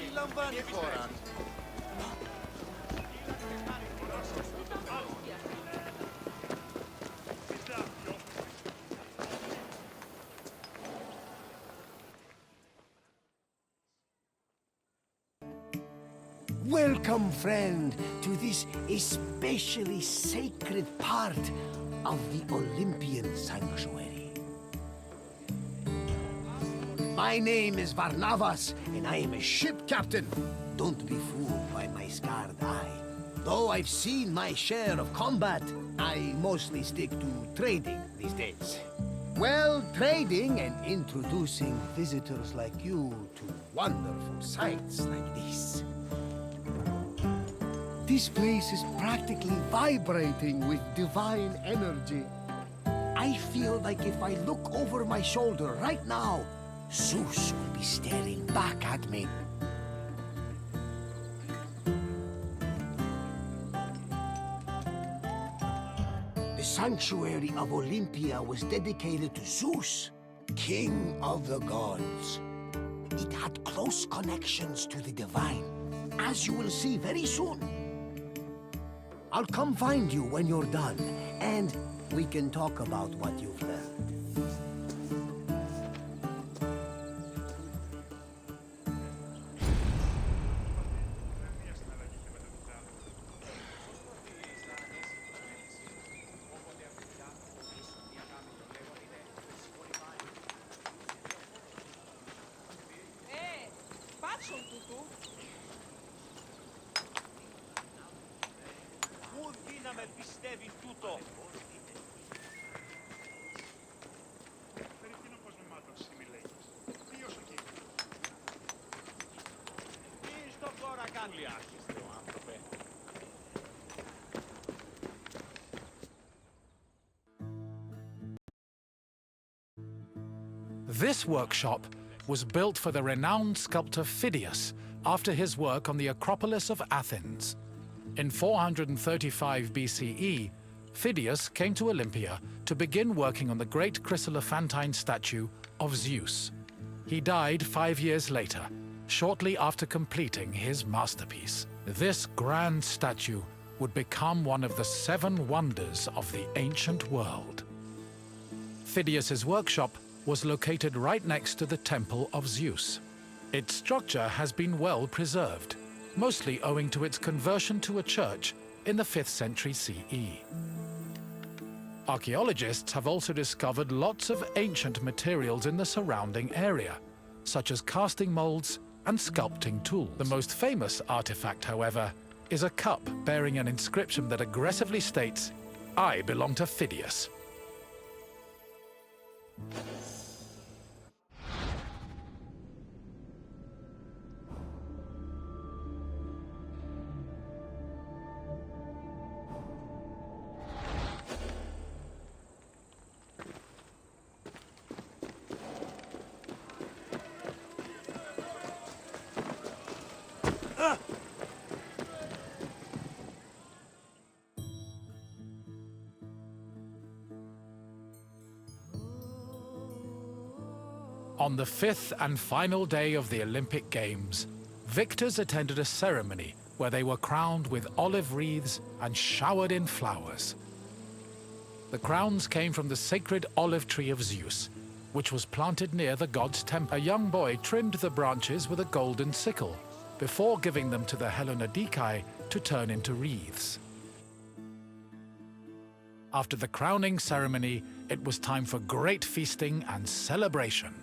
Lambani Koran. Welcome, friend, to this especially sacred part of the Olympian sanctuary. My name is Varnavas, and I am a ship captain. Don't be fooled by my scarred eye. Though I've seen my share of combat, I mostly stick to trading these days. Well, trading and introducing visitors like you to wonderful sights like this. This place is practically vibrating with divine energy. I feel like if I look over my shoulder right now, Zeus will be staring back at me. The sanctuary of Olympia was dedicated to Zeus, king of the gods. It had close connections to the divine, as you will see very soon. I'll come find you when you're done, and we can talk about what you've learned. This workshop was built for the renowned sculptor Phidias after his work on the Acropolis of Athens. In 435 BCE, Phidias came to Olympia to begin working on the great chryselephantine statue of Zeus. He died 5 years later, shortly after completing his masterpiece. This grand statue would become one of the 7 wonders of the ancient world. Phidias's workshop was located right next to the Temple of Zeus. Its structure has been well preserved, mostly owing to its conversion to a church in the 5th century CE. Archaeologists have also discovered lots of ancient materials in the surrounding area, such as casting molds and sculpting tools. The most famous artifact, however, is a cup bearing an inscription that aggressively states, "I belong to Phidias." On the 5th and final day of the Olympic Games, victors attended a ceremony where they were crowned with olive wreaths and showered in flowers. The crowns came from the sacred olive tree of Zeus, which was planted near the god's temple. A young boy trimmed the branches with a golden sickle before giving them to the Hellanodikai to turn into wreaths. After the crowning ceremony, it was time for great feasting and celebration.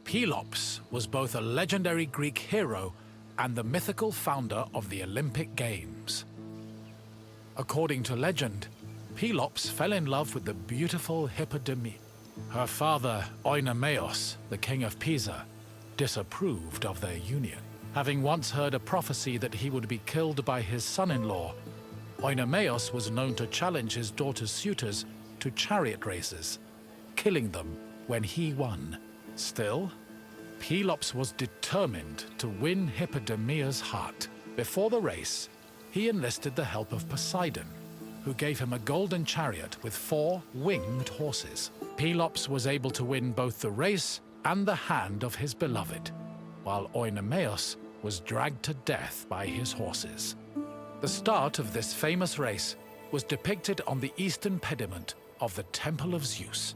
Pelops was both a legendary Greek hero and the mythical founder of the Olympic Games. According to legend, Pelops fell in love with the beautiful Hippodame. Her father, Oenomaus, the king of Pisa, disapproved of their union. Having once heard a prophecy that he would be killed by his son-in-law, Oenomaus was known to challenge his daughter's suitors to chariot races, killing them when he won. Still, Pelops was determined to win Hippodamea's heart. Before the race, he enlisted the help of Poseidon, who gave him a golden chariot with 4 winged horses. Pelops was able to win both the race and the hand of his beloved, while Oenomaus was dragged to death by his horses. The start of this famous race was depicted on the eastern pediment of the Temple of Zeus.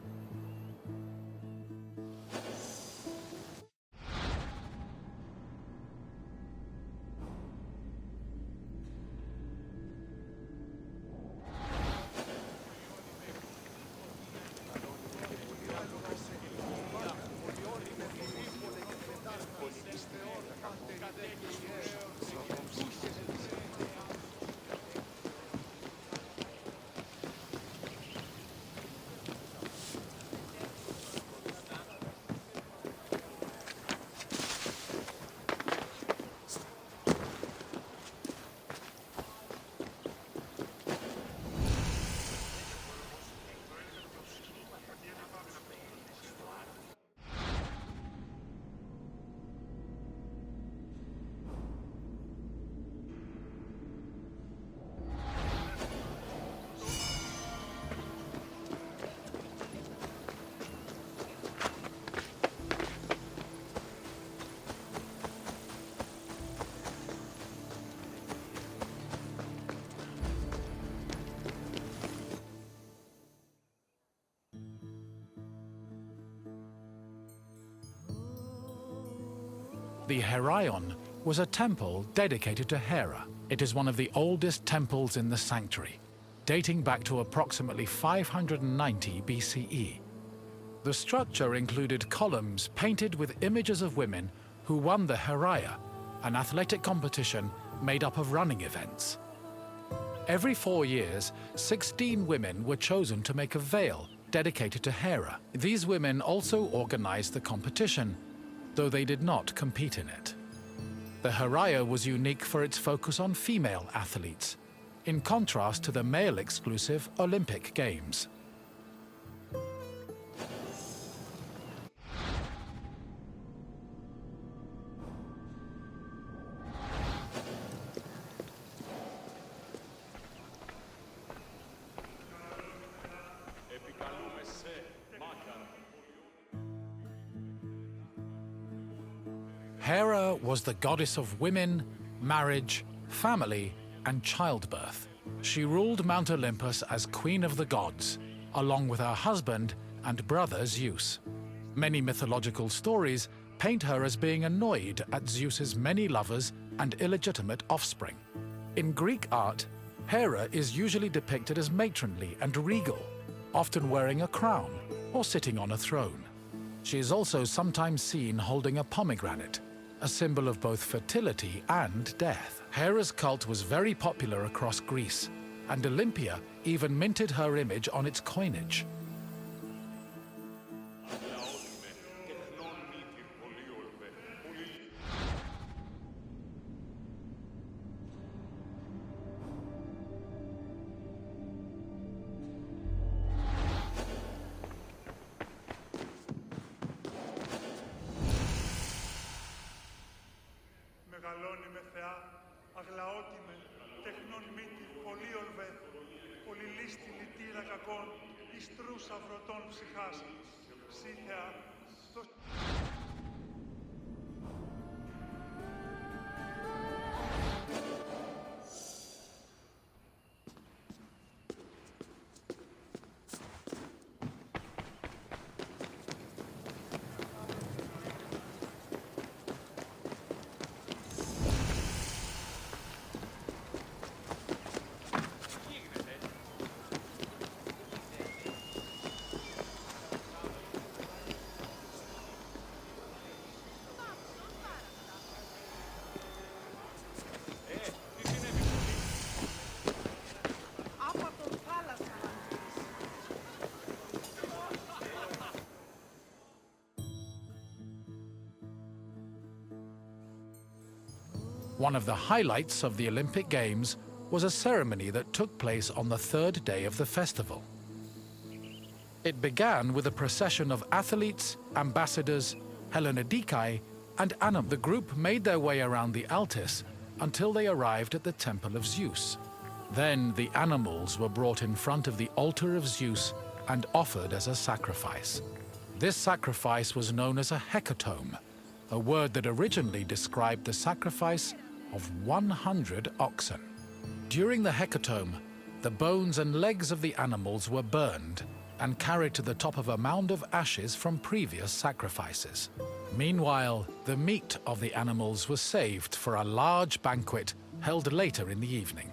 The Heraion was a temple dedicated to Hera. It is one of the oldest temples in the sanctuary, dating back to approximately 590 BCE. The structure included columns painted with images of women who won the Heraia, an athletic competition made up of running events. Every 4 years, 16 women were chosen to make a veil dedicated to Hera. These women also organized the competition, though they did not compete in it. The Heraia was unique for its focus on female athletes, in contrast to the male-exclusive Olympic Games. Hera was the goddess of women, marriage, family, and childbirth. She ruled Mount Olympus as Queen of the Gods, along with her husband and brother Zeus. Many mythological stories paint her as being annoyed at Zeus's many lovers and illegitimate offspring. In Greek art, Hera is usually depicted as matronly and regal, often wearing a crown or sitting on a throne. She is also sometimes seen holding a pomegranate, a symbol of both fertility and death. Hera's cult was very popular across Greece, and Olympia even minted her image on its coinage. Μεγαλώνει με θεά, αγλαότιμε, τεχνών μύτη, πολύορβε, πολυλίστη λυτήρα κακών, ιστρούς αυρωτών ψυχάς, ψή θεά, One of the highlights of the Olympic Games was a ceremony that took place on the third day of the festival. It began with a procession of athletes, ambassadors, Hellenodikai, and animals. The group made their way around the Altis until they arrived at the Temple of Zeus. Then the animals were brought in front of the altar of Zeus and offered as a sacrifice. This sacrifice was known as a Hecatomb, a word that originally described the sacrifice of 100 oxen. During the Hecatomb, the bones and legs of the animals were burned and carried to the top of a mound of ashes from previous sacrifices. Meanwhile, the meat of the animals was saved for a large banquet held later in the evening.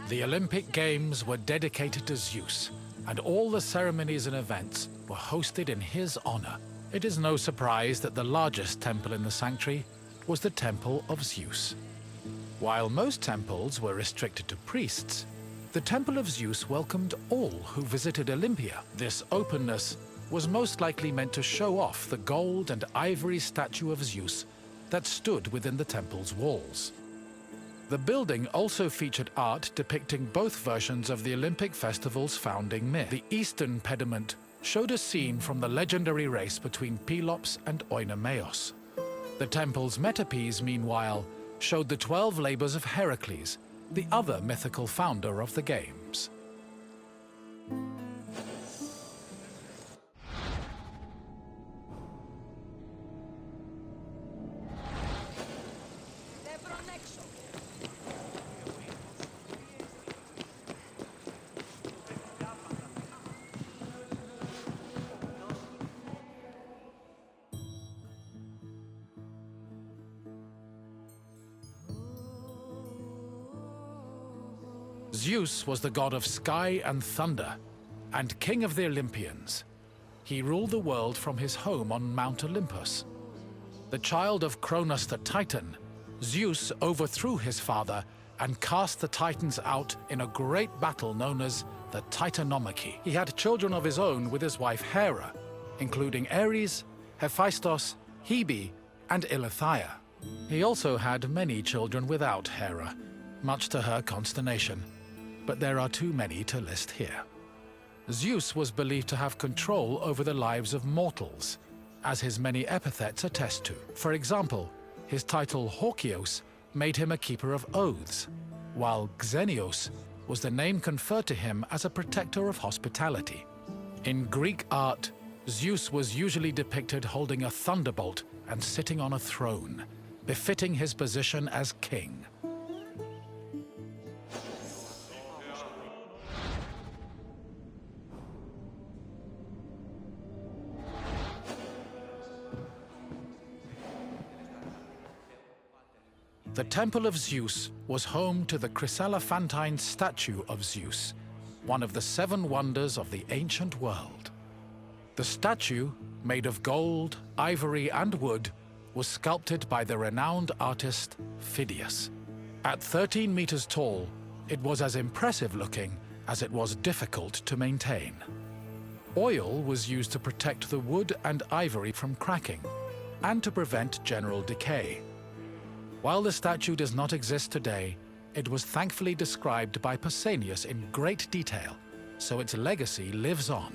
The Olympic Games were dedicated to Zeus, and all the ceremonies and events were hosted in his honor. It is no surprise that the largest temple in the sanctuary was the Temple of Zeus. While most temples were restricted to priests, the Temple of Zeus welcomed all who visited Olympia. This openness was most likely meant to show off the gold and ivory statue of Zeus that stood within the temple's walls. The building also featured art depicting both versions of the Olympic festival's founding myth. The eastern pediment showed a scene from the legendary race between Pelops and Oinomaos. The temple's metapiece, meanwhile, showed the 12 labors of Heracles, the other mythical founder of the games. Zeus was the god of sky and thunder, and king of the Olympians. He ruled the world from his home on Mount Olympus. The child of Cronus the Titan, Zeus overthrew his father and cast the Titans out in a great battle known as the Titanomachy. He had children of his own with his wife Hera, including Ares, Hephaestus, Hebe, and Eileithyia. He also had many children without Hera, much to her consternation, but there are too many to list here. Zeus was believed to have control over the lives of mortals, as his many epithets attest to. For example, his title Horkios made him a keeper of oaths, while Xenios was the name conferred to him as a protector of hospitality. In Greek art, Zeus was usually depicted holding a thunderbolt and sitting on a throne, befitting his position as king. The Temple of Zeus was home to the chryselephantine statue of Zeus, one of the 7 wonders of the ancient world. The statue, made of gold, ivory, and wood, was sculpted by the renowned artist Phidias. At 13 meters tall, it was as impressive looking as it was difficult to maintain. Oil was used to protect the wood and ivory from cracking, and to prevent general decay. While the statue does not exist today, it was thankfully described by Pausanias in great detail, so its legacy lives on.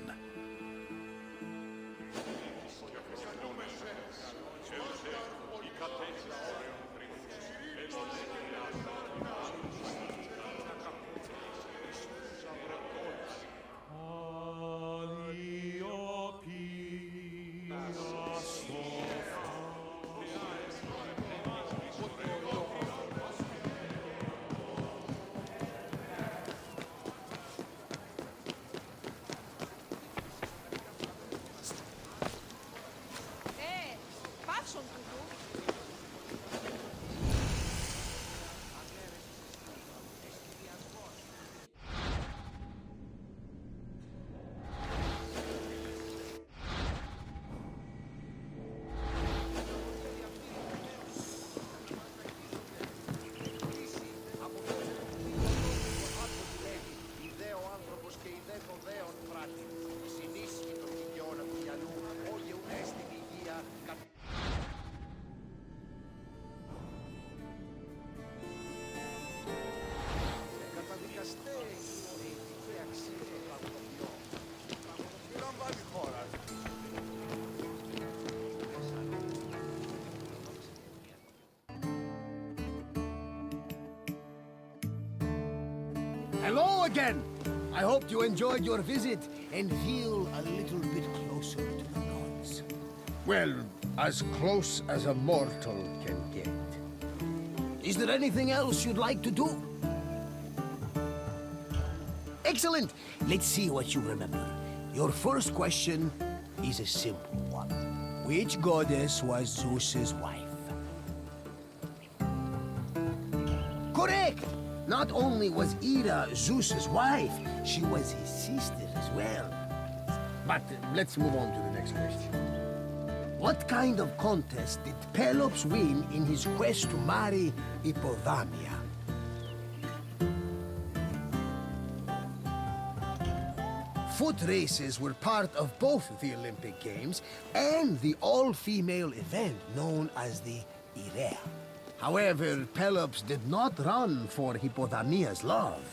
Hello again! I hope you enjoyed your visit and feel a little bit closer to the gods. Well, as close as a mortal can get. Is there anything else you'd like to do? Excellent! Let's see what you remember. Your first question is a simple one. Which goddess was Zeus's wife? Correct! Not only was Hera Zeus's wife, she was his sister as well. But let's move on to the next question. What kind of contest did Pelops win in his quest to marry Hippodamia? Foot races were part of both the Olympic Games and the all-female event known as the rare. However, Pelops did not run for Hippodamia's love.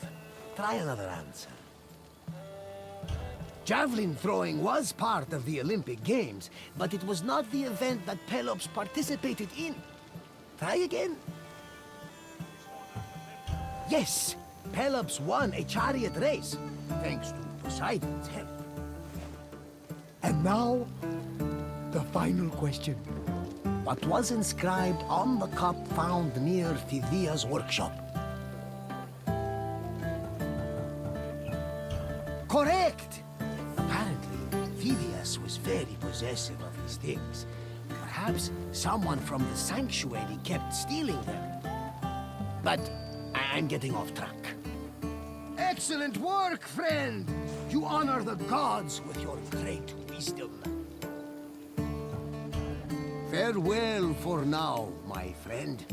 Try another answer. Javelin throwing was part of the Olympic Games, but it was not the event that Pelops participated in. Try again. Yes, Pelops won a chariot race, thanks to Poseidon's help. And now, the final question. What was inscribed on the cup found near Phidias' workshop? Correct! Apparently, Phidias was very possessive of his things. Perhaps someone from the sanctuary kept stealing them. But I'm getting off track. Excellent work, friend! You honor the gods with your great wisdom. Farewell for now, my friend.